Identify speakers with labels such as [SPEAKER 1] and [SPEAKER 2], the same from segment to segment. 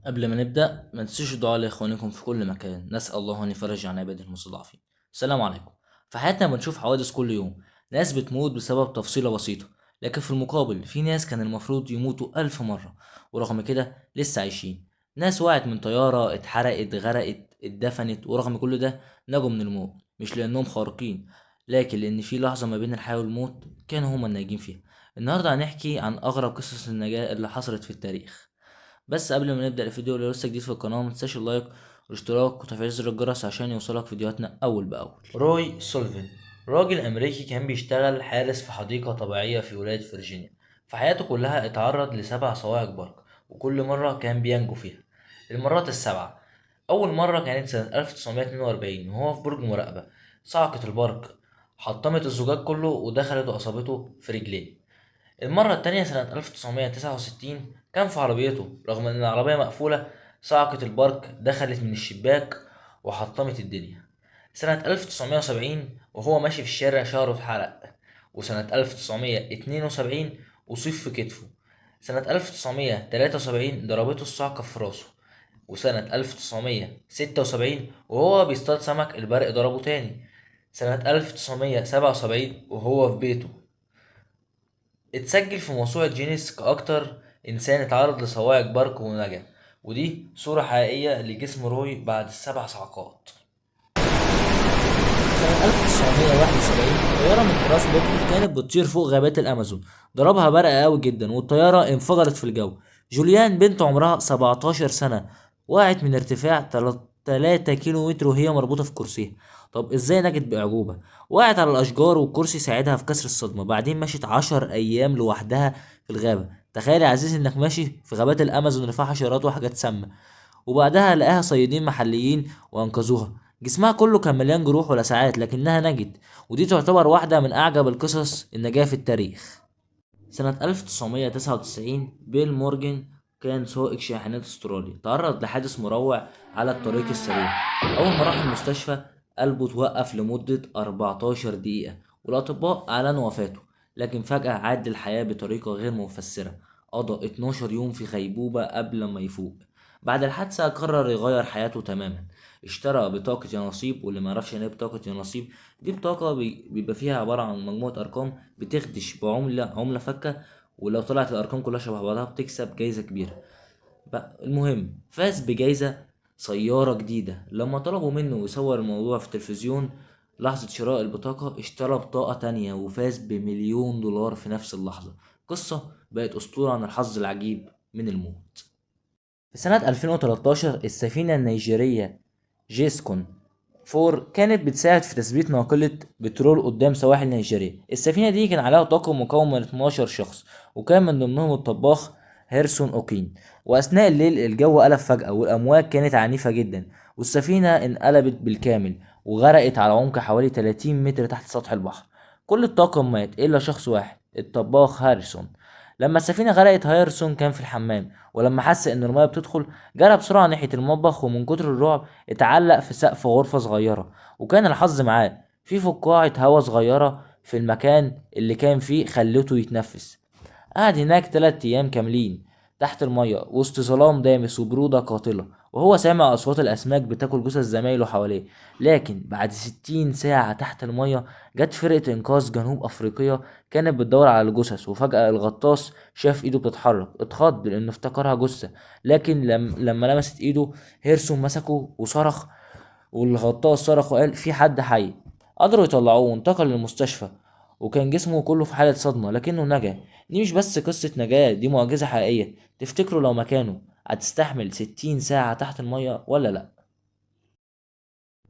[SPEAKER 1] قبل ما نبدأ ما تنسوش الدعاء لإخوانكم في كل مكان، نسأل الله أن يفرج عن عباده المستضعفين. السلام عليكم. في حياتنا بنشوف حوادث كل يوم، ناس بتموت بسبب تفصيلة بسيطة، لكن في المقابل في ناس كان المفروض يموتوا 1000 مرة ورغم كده لسه عايشين. ناس وقعت من طيارة، اتحرقت، غرقت، اتدفنت، ورغم كل ده نجوا من الموت، مش لأنهم خارقين، لكن لأن في لحظة ما بين الحياة والموت كانوا هما الناجين فيها. النهاردة هنحكي عن أغرب قصص النجاة اللي حصلت في التاريخ. بس قبل ما نبدأ الفيديو، لو لسه جديد في القناة متنساش اللايك والاشتراك وتفعيل زر الجرس عشان يوصلك فيديوهاتنا أول بأول. روي سولفين راجل أمريكي كان بيشتغل حارس في حديقة طبيعية في ولاية فرجينيا. في حياته كلها اتعرض ل7 صواعق برق، وكل مرة كان بينجو فيها المرات ال7. أول مرة كانت سنة 1942 وهو في برج مراقبة. صعقة البرق حطمت الزجاج كله ودخلت وأصابته في رجليه. المرة التانية سنة 1969 كان في عربيته، رغم إن العربية مقفولة صعقة البرق دخلت من الشباك وحطمت الدنيا. سنة 1970 وهو ماشي في الشارع شعره اتحرق. وسنة 1972 أصيب في كتفه. سنة 1973 ضربته الصعقة في راسه. وسنة 1976 وهو بيصطاد سمك البرق ضربه تاني. سنة 1977 وهو في بيته اتسجل في موسوعة جينيس كأكتر إنسان اتعرض لصواعق برق ونجا. ودي صورة حقيقية لجسم روي بعد ال7 صعقات. سنة 1971 طيارة من طراز لوكهيد كانت بتطير فوق غابات الأمازون، ضربها برق قوي جدا والطيارة انفجرت في الجو. جوليان بنت عمرها 17 سنة وقعت من ارتفاع 3 كيلو متر وهي مربوطة في كرسيها. طب ازاي نجت بأعجوبة؟ وقعت على الأشجار والكرسي ساعدها في كسر الصدمة، بعدين مشيت 10 أيام لوحدها في الغابة. تخيل يا عزيزي انك ماشي في غابات الأمازون اللي فيها حشرات وحاجات سامة، وبعدها لقاها صيادين محليين وأنقذوها. جسمها كله كان مليان جروح ولسعات لكنها نجت، ودي تعتبر واحدة من أعجب القصص النجاة في التاريخ. سنة 1999 بيل مورجان كان سائق شاحنات استرالي تعرض لحادث مروع على الطريق السريع. أول ما راح المستشفى قلبه توقف لمدة 14 دقيقة والأطباء أعلنوا وفاته، لكن فجأة عاد للحياة بطريقة غير مفسرة. قضى 12 يوم في غيبوبة قبل ما يفوق. بعد الحادثة قرر يغير حياته تماما. اشترى بطاقة يا نصيب، واللي ما يعرفش يعني ايه بطاقة يا نصيب، دي بطاقة بيبقى فيها عبارة عن مجموعة أرقام بتخدش بعملة فكة، ولو طلعت الأرقام كلها شبه بعضها بتكسب جايزة كبيرة. بقى المهم فاز بجايزة سيارة جديدة. لما طلبوا منه يصور الموضوع في التلفزيون لحظة شراء البطاقة اشترى بطاقة تانية وفاز ب1 مليون دولار في نفس اللحظة. قصة بقت أسطورة عن الحظ العجيب من الموت. في سنة 2013 السفينة النيجيرية جيسكون فور كانت بتساعد في تثبيت ناقلة بترول قدام سواحل نيجيريا. السفينة دي كان عليها طاقم مكون من 12 شخص، وكان من ضمنهم الطباخ هيرسون أوكين. وأثناء الليل الجو قلب فجأة والأمواج كانت عنيفة جدا، والسفينة انقلبت بالكامل وغرقت على عمق حوالي 30 متر تحت سطح البحر. كل الطاقم مات إلا شخص واحد، الطباخ هاريسون. لما السفينة غرقت هايرسون كان في الحمام، ولما حس ان المياه بتدخل جرى بسرعة ناحية المطبخ، ومن كتر الرعب اتعلق في سقف غرفة صغيرة. وكان الحظ معاه في فقاعة هوا صغيرة في المكان اللي كان فيه خلته يتنفس. قعد هناك 3 أيام كاملين تحت المية وسط ظلام دامس وبرودة قاتلة، وهو سامع أصوات الأسماك بتاكل جثث زمايله حواليه. لكن بعد 60 ساعة تحت المية جت فرقة إنقاذ جنوب أفريقية كانت بتدور على الجثث، وفجأة الغطاس شاف إيده بتتحرك. اتخض لأنه افتكرها جثة، لكن لما لمست إيده هيرسون مسكه وصرخ، والغطاس صرخ وقال في حد حي. قدروا يطلعوه وانتقل للمستشفى، وكان جسمه كله في حالة صدمة لكنه نجا. دي مش بس قصة نجاة، دي معجزة حقيقية. تفتكروا لو مكانه هتستحمل 60 ساعة تحت المية ولا لأ؟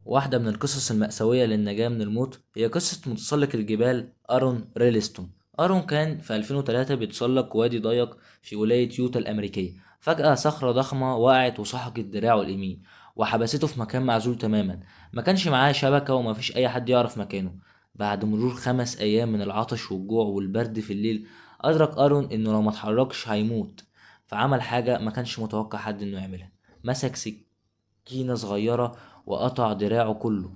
[SPEAKER 1] واحدة من القصص المأساوية للنجاة من الموت هي قصة متسلق الجبال أرون ريليستون. أرون كان في 2003 بيتسلق وادي ضيق في ولاية يوتا الأمريكية. فجأة صخرة ضخمة وقعت وسحقت دراعه اليمين وحبسته في مكان معزول تماما. ما كانش معاه شبكة ومفيش أي حد يعرف مكانه. بعد مرور 5 أيام من العطش والجوع والبرد في الليل أدرك أرون إنه لو ما اتحركش هيموت. فعمل حاجة ما كانش متوقع حد إنه يعملها. مسك سكينة صغيرة وقطع دراعه كله.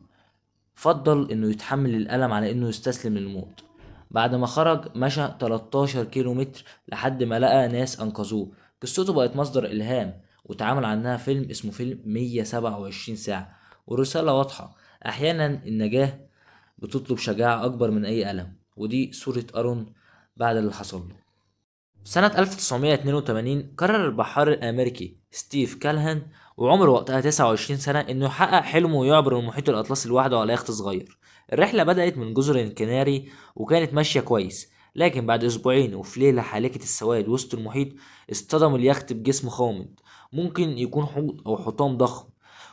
[SPEAKER 1] فضل انه يتحمل الألم على انه يستسلم للموت. بعد ما خرج مشى 13 كيلو متر لحد ما لقى ناس انقذوه. قصته بقت مصدر الهام، واتعمل عنها فيلم اسمه فيلم 127 ساعة، والرسالة واضحة. أحيانا النجاة بتطلب شجاعة أكبر من أي ألم، ودي صورة أرون بعد اللي حصل له. في سنة 1982 قرر البحار الأمريكي ستيف كالهان، وعمره وقتها 29 سنة، إنه يحقق حلمه ويعبر المحيط الأطلسي لوحده على يخت صغير. الرحلة بدأت من جزر الكناري وكانت ماشية كويس، لكن بعد أسبوعين وفي ليلة حالكة السواد وسط المحيط اصطدم اليخت بجسم غامض، ممكن يكون حوت أو حطام ضخم،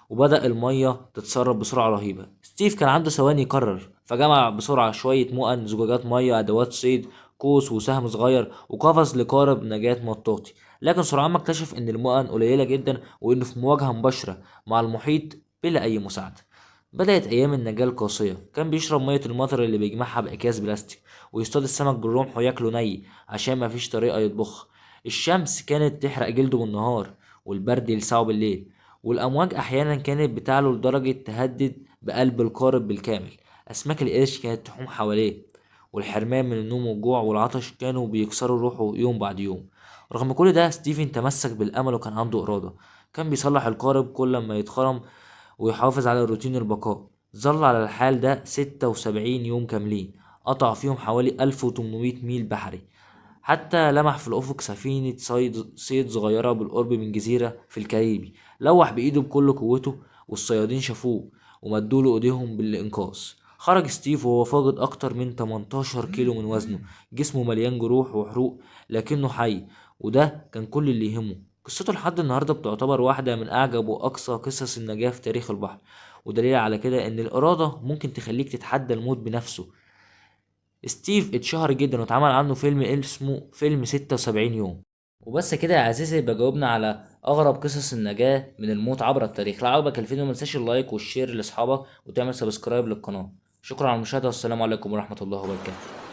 [SPEAKER 1] وبدأ المية تتسرب بسرعة رهيبة. ستيف كان عنده ثواني يقرر، فجمع بسرعة شوية مؤن، زجاجات مية، أدوات صيد، قوس وسهم صغير، وقفز لقارب نجاة مطاطي. لكن سرعان ما اكتشف ان المؤن قليلة جدا، وانه في مواجهة مباشرة مع المحيط بلا اي مساعدة. بدأت ايام النجاة القاسية. كان بيشرب مية المطر اللي بيجمعها باكياس بلاستيك، ويصطاد السمك بالرمح وياكله ني عشان مفيش طريقة يطبخها. الشمس كانت تحرق جلده بالنهار، والبرد يلسعه بالليل، والامواج احيانا كانت بتعلو لدرجة تهدد بقلب القارب بالكامل. اسماك القرش كانت تحوم حواليه، والحرمان من النوم والجوع والعطش كانوا بيكسروا روحه يوم بعد يوم. رغم كل ده ستيفن تمسك بالأمل وكان عنده إرادة. كان بيصلح القارب كل ما يتخرم، ويحافظ على روتين البقاء. ظل على الحال ده 76 يوم كاملين، قطع فيهم حوالي 1800 ميل بحري، حتى لمح في الأفق سفينة صيد صغيرة بالقرب من جزيرة في الكاريبي. لوح بإيده بكل قوته، والصيادين شافوه ومدوله إيديهم بالإنقاذ. خرج ستيف وهو فاقد أكتر من 18 كيلو من وزنه، جسمه مليان جروح وحروق لكنه حي، وده كان كل اللي يهمه. قصته لحد النهاردة بتعتبر واحدة من أعجب وأقصى قصص النجاة في تاريخ البحر، ودليل على كده إن الإرادة ممكن تخليك تتحدى الموت بنفسه. ستيف اتشهر جدا واتعمل عنه فيلم اسمه فيلم 76 يوم. وبس كده يا عزيزي، يبقى جاوبنا على اغرب قصص النجاة من الموت عبر التاريخ. لو عجبك الفيديو متنساش اللايك والشير لاصحابك وتعمل سبسكرايب للقناة. شكرا على المشاهدة، والسلام عليكم ورحمة الله وبركاته.